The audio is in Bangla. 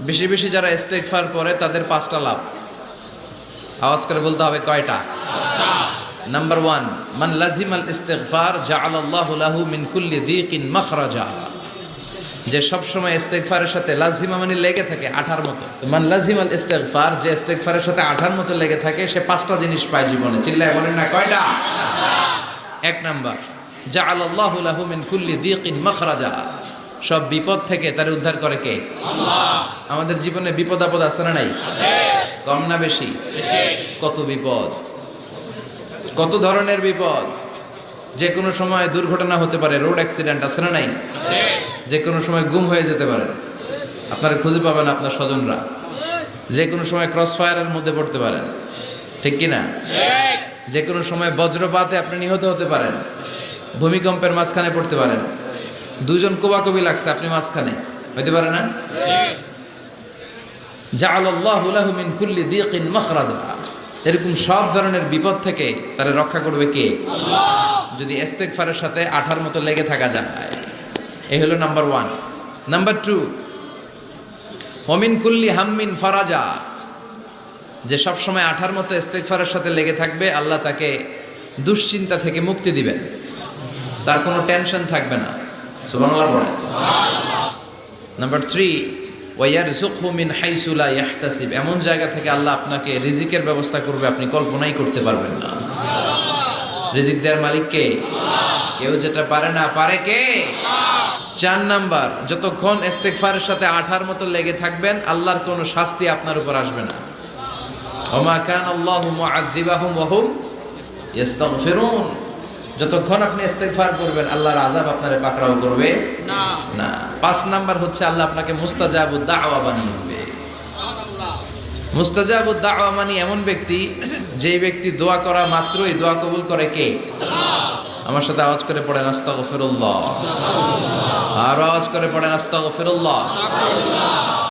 বেশি বেশি যারা ইস্তেগফার পড়ে তাদের 5টা লাভ। আওয়াজ করে বলতে হবে কয়টা? নাম্বার 1, মান লাজিমাল ইস্তিগফার জাআলাল্লাহু লাহু মিন কুল্লি দীকিন মাখরাজা। যে সব সময় ইস্তেগফারের সাথে লাজিমা মানে লেগে থাকে আঠার মতো। মান লাজিমাল ইস্তিগফার, যে ইস্তেগফারের সাথে আঠার মতো লেগে থাকে সে 5টা জিনিস পায় জীবনে। চিল্লায় বলেন না কয়টা? 1 নাম্বার, জাআলাল্লাহু লাহু মিন কুল্লি দীকিন মাখরাজা। সব বিপদ থেকে তার উদ্ধার করে কে? আল্লাহ। আমাদের জীবনে বিপদ আপদ আছে না নাই? আছে। কম না বেশি? বেশি। কত বিপদ, কত ধরনের বিপদ। যে কোনো সময় দুর্ঘটনা হতে পারে, রোড অ্যাক্সিডেন্ট আছে না নাই? আছে। যে কোনো সময় গুম হয়ে যেতে পারে, আপনারা খুঁজে পাবেন আপনার স্বজনরা। যে কোনো সময় ক্রস ফায়ারের মধ্যে পড়তে পারেন, ঠিক কি না? ঠিক। যে কোনো সময় বজ্রপাতে আপনি নিহত হতে পারেন, ভূমিকম্পের মাঝখানে পড়তে পারেন, দুজন কোবাকবি লাগছে আপনি মাঝখানে, হইতে পারে না? ঠিক। জাআলাল্লাহু লাহু মিন কুল্লি দীকিন মাখরাজা। এরকম সব ধরনের বিপদ থেকে তারে রক্ষা করবে কে? আল্লাহ। যদি ইস্তেগফারের সাথে আঠার মতো লেগে থাকা যায়। এই হলো নাম্বার 1। নাম্বার 2, ওয়া মিন কুল্লি হাম্মিন ফারাজা। যে সব সময় আঠার মতো ইস্তেগফারের সাথে লেগে থাকবে, আল্লাহ তাকে দুশ্চিন্তা থেকে মুক্তি দিবেন, তার কোনো টেনশন থাকবে না। সুবহানাল্লাহ পড়ে। নাম্বার 3, ওয়া ইয়ারযুকহু মিন হাইসু লা ইয়াহতাসিব। এমন জায়গা থেকে আল্লাহ আপনাকে রিজিকের ব্যবস্থা করবে আপনি কল্পনাই করতে পারবেন না। রিজিক দেওয়ার মালিক কে? কেউ যেটা পারে না, পারে কে? 4 নাম্বার, যতক্ষণ ইস্তেগফারের সাথে আঠার মতো লেগে থাকবেন আল্লাহর কোনো শাস্তি আপনার উপর আসবে না। ওয়া মা কানা আল্লাহু মুআযযিবাহুম ওয়া হুম ইস্তাগফিরুন। যতক্ষণ আপনি ইস্তেগফার করবেন আল্লাহর আযাব আপনারে পাকড়াও করবে না। না। 5 নাম্বার হচ্ছে আল্লাহ আপনাকে মুস্তাজাবুদ দাওয়া বানিয়ে দিবে। সুবহানাল্লাহ। মুস্তাজাবুদ দাওয়া মানে এমন ব্যক্তি, যেই ব্যক্তি দোয়া করা মাত্রই দোয়া কবুল করে কে? আল্লাহ। আমার সাথে আওয়াজ করে পড়েন আস্তাগফিরুল্লাহ। আর আওয়াজ করে পড়েন আস্তাগফিরুল্লাহ।